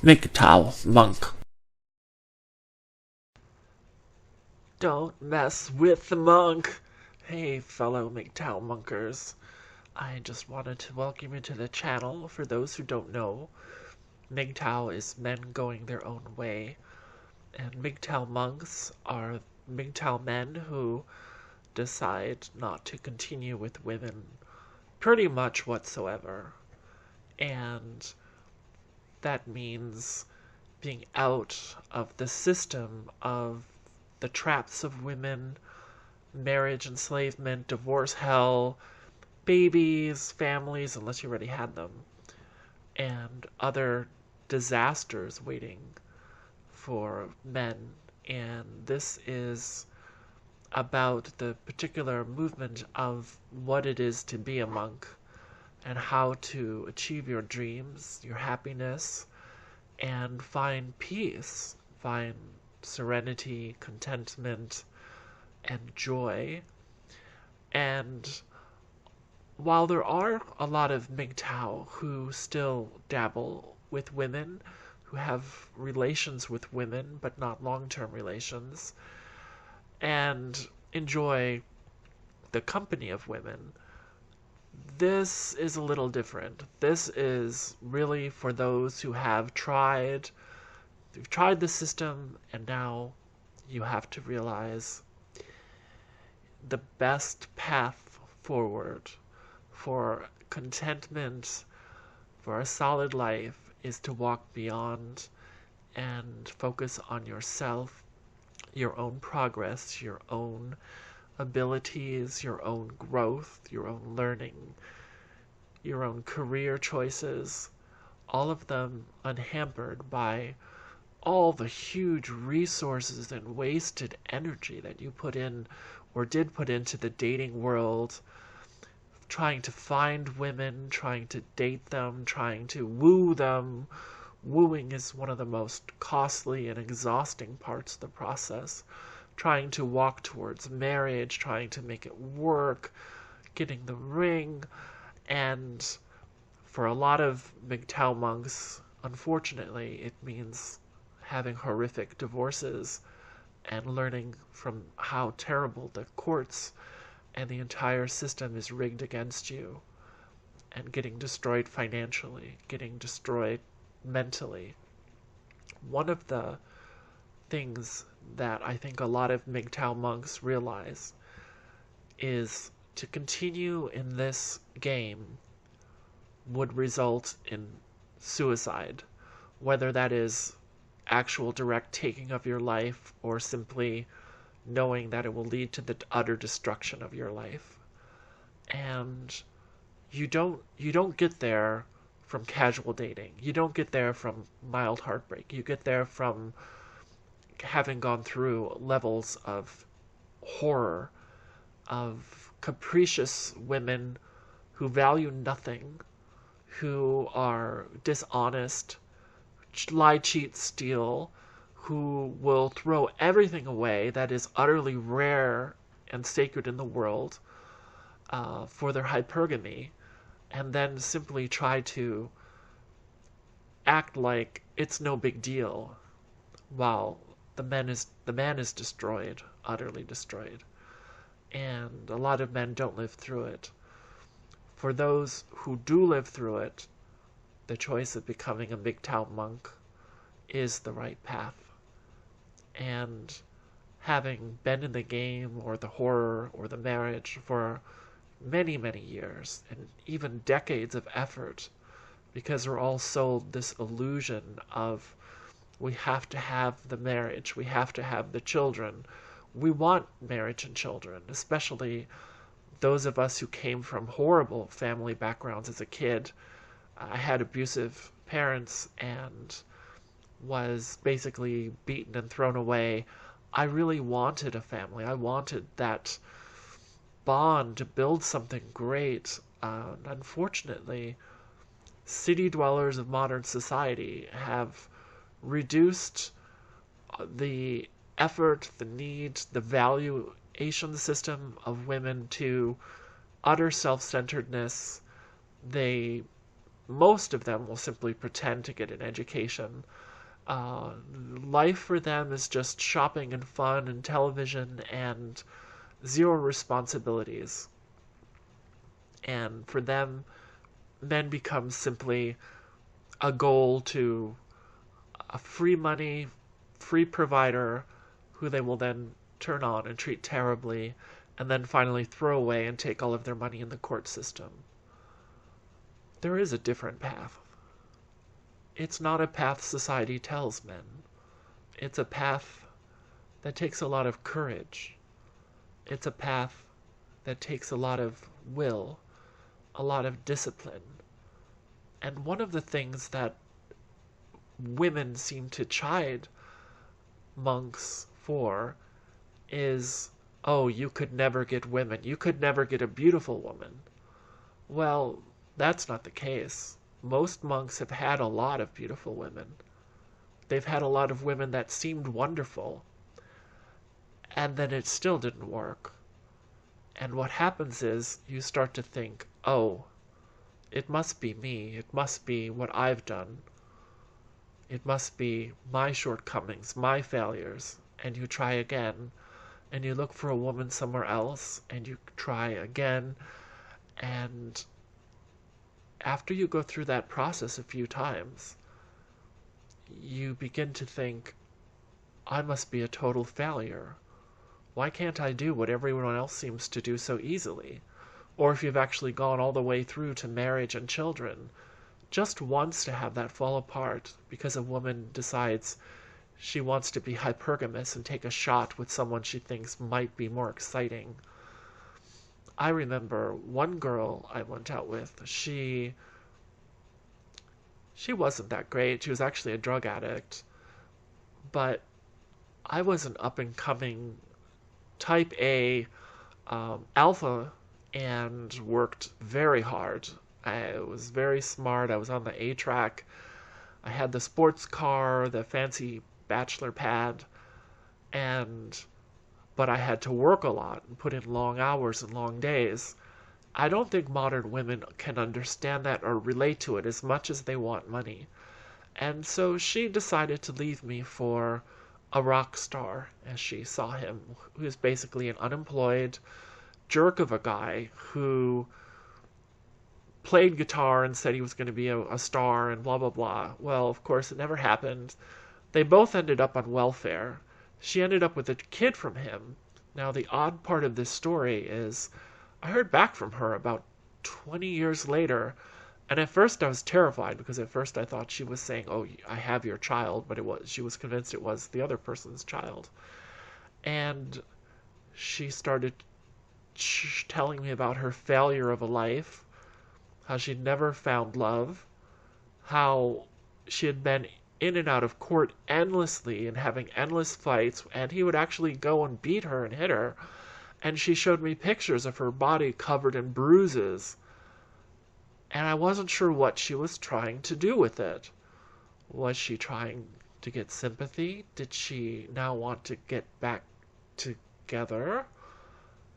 MGTOW monk. Don't mess with the monk. Hey, fellow MGTOW monkers. I just wanted to welcome you to the channel. For those who don't know, MGTOW is men going their own way. And MGTOW monks are MGTOW men who decide not to continue with women pretty much whatsoever. And that means being out of the system of the traps of women, marriage, enslavement, divorce hell, babies, families, unless you already had them, and other disasters waiting for men. And this is about the particular movement of what it is to be a monk and how to achieve your dreams, your happiness, and find peace, find serenity, contentment, and joy. And while there are a lot of MGTOW who still dabble with women, who have relations with women, but not long-term relations, and enjoy the company of women, this is a little different. This is really for those who have you've tried the system, and now you have to realize the best path forward for contentment, for a solid life, is to walk beyond and focus on yourself, your own progress, your own abilities, your own growth, your own learning, your own career choices, all of them unhampered by all the huge resources and wasted energy that you put in or did put into the dating world, trying to find women, trying to date them, trying to woo them. Wooing is one of the most costly and exhausting parts of the process. Trying to walk towards marriage, trying to make it work, getting the ring. And for a lot of MGTOW monks, unfortunately, it means having horrific divorces and learning from how terrible the courts and the entire system is rigged against you, and getting destroyed financially, getting destroyed mentally. One of the things that I think a lot of MGTOW monks realize is to continue in this game would result in suicide, whether that is actual direct taking of your life or simply knowing that it will lead to the utter destruction of your life. And you don't get there from casual dating. You don't get there from mild heartbreak. You get there from having gone through levels of horror, of capricious women who value nothing, who are dishonest, lie, cheat, steal, who will throw everything away that is utterly rare and sacred in the world for their hypergamy, and then simply try to act like it's no big deal while the man is destroyed, utterly destroyed. And a lot of men don't live through it. For those who do live through it, the choice of becoming a MGTOW monk is the right path. And having been in the game or the horror or the marriage for many, many years and even decades of effort, because we're all sold this illusion of we have to have the marriage, we have to have the children. We want marriage and children, especially those of us who came from horrible family backgrounds as a kid. I had abusive parents and was basically beaten and thrown away. I really wanted a family. I wanted that bond to build something great. Unfortunately, city dwellers of modern society have reduced the effort, the need, the valuation system of women to utter self-centeredness. They most of them will simply pretend to get an education. Uh, Life for them is just shopping and fun and television and zero responsibilities. And for them, men become simply a goal to a free money, free provider who they will then turn on and treat terribly and then finally throw away and take all of their money in the court system. There is a different path. It's not a path society tells men. It's a path that takes a lot of courage. It's a path that takes a lot of will, a lot of discipline. And one of the things that women seem to chide monks for is, oh, you could never get women. You could never get a beautiful woman. Well, that's not the case. Most monks have had a lot of beautiful women. They've had a lot of women that seemed wonderful. And then it still didn't work. And what happens is you start to think, oh, it must be me. It must be what I've done. It must be my shortcomings, my failures. And you try again. And you look for a woman somewhere else. And you try again. And after you go through that process a few times, you begin to think, I must be a total failure. Why can't I do what everyone else seems to do so easily? Or if you've actually gone all the way through to marriage and children, just once to have that fall apart because a woman decides she wants to be hypergamous and take a shot with someone she thinks might be more exciting. I remember one girl I went out with, she wasn't that great. She was actually a drug addict. But I was an up-and-coming type A alpha and worked very hard. I was very smart. I was on the A track. I had the sports car, the fancy bachelor pad, but I had to work a lot and put in long hours and long days. I don't think modern women can understand that or relate to it as much as they want money. And so she decided to leave me for a rock star, as she saw him, who is basically an unemployed jerk of a guy who played guitar and said he was going to be a star and blah, blah, blah. Well, of course, it never happened. They both ended up on welfare. She ended up with a kid from him. Now, the odd part of this story is I heard back from her about 20 years later, and at first I was terrified because at first I thought she was saying, oh, I have your child, but she was convinced it was the other person's child. And she started telling me about her failure of a life, how she'd never found love, how she had been in and out of court endlessly and having endless fights, and he would actually go and beat her and hit her. And she showed me pictures of her body covered in bruises. And I wasn't sure what she was trying to do with it. Was she trying to get sympathy? Did she now want to get back together?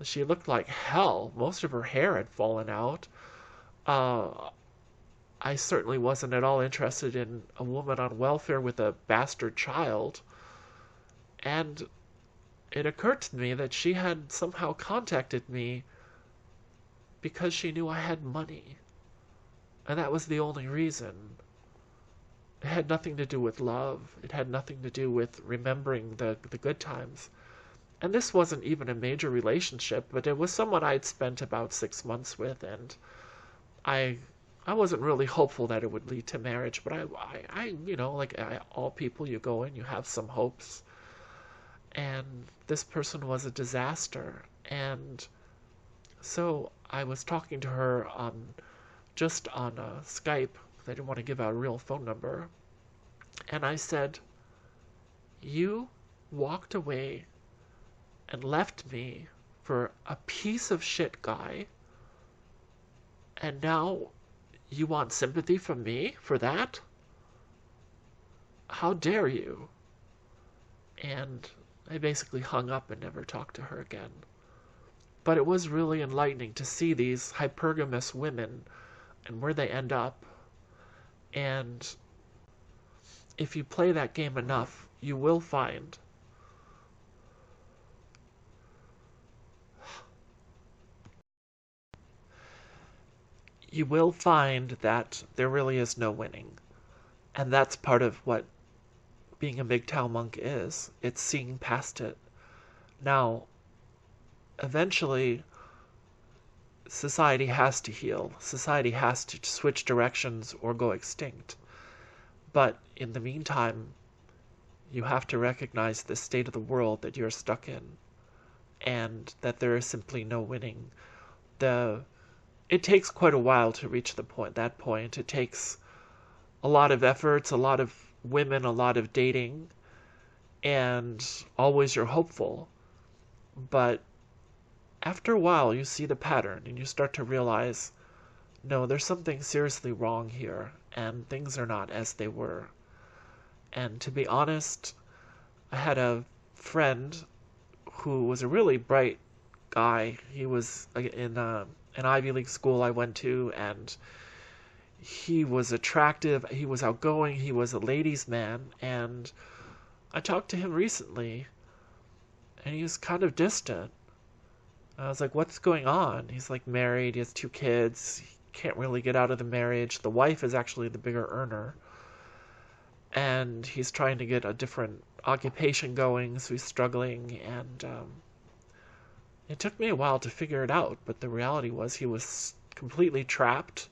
She looked like hell. Most of her hair had fallen out. I certainly wasn't at all interested in a woman on welfare with a bastard child. And it occurred to me that she had somehow contacted me because she knew I had money. And that was the only reason. It had nothing to do with love. It had nothing to do with remembering the good times. And this wasn't even a major relationship, but it was someone I'd spent about 6 months with, and I wasn't really hopeful that it would lead to marriage, but all people, you go in, you have some hopes. And this person was a disaster. And so I was talking to her just on Skype. I didn't want to give out a real phone number. And I said, you walked away and left me for a piece of shit guy, and now you want sympathy from me for that? How dare you? And I basically hung up and never talked to her again. But it was really enlightening to see these hypergamous women and where they end up. And if you play that game enough, you will find that there really is no winning. And that's part of what being a MGTOW monk is. It's seeing past it. Now, eventually, society has to heal. Society has to switch directions or go extinct. But in the meantime, you have to recognize the state of the world that you're stuck in, and that there is simply no winning. It takes quite a while to reach that point. It takes a lot of efforts, a lot of women, a lot of dating, and always you're hopeful. But after a while, you see the pattern and you start to realize, no, there's something seriously wrong here, and things are not as they were. And to be honest, I had a friend who was a really bright guy. He was in an Ivy League school I went to, and he was attractive, he was outgoing, he was a ladies' man, and I talked to him recently, and he was kind of distant. I was like, what's going on? He's like married, he has 2 kids, he can't really get out of the marriage. The wife is actually the bigger earner. And he's trying to get a different occupation going, so he's struggling. And it took me a while to figure it out, but the reality was he was completely trapped.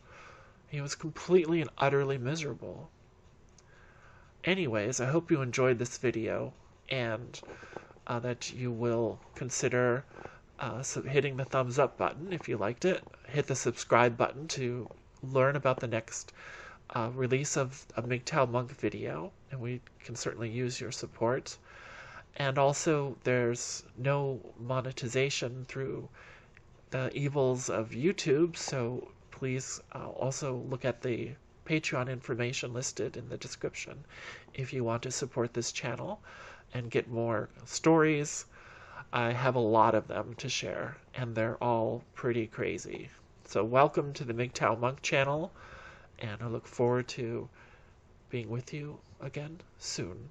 He was completely and utterly miserable. Anyways, I hope you enjoyed this video, and that you will consider hitting the thumbs up button if you liked it. Hit the subscribe button to learn about the next release of a MGTOW monk video, and we can certainly use your support. And also, there's no monetization through the evils of YouTube, so please also look at the Patreon information listed in the description if you want to support this channel and get more stories. I have a lot of them to share, and they're all pretty crazy. So welcome to the MGTOW Monk channel, and I look forward to being with you again soon.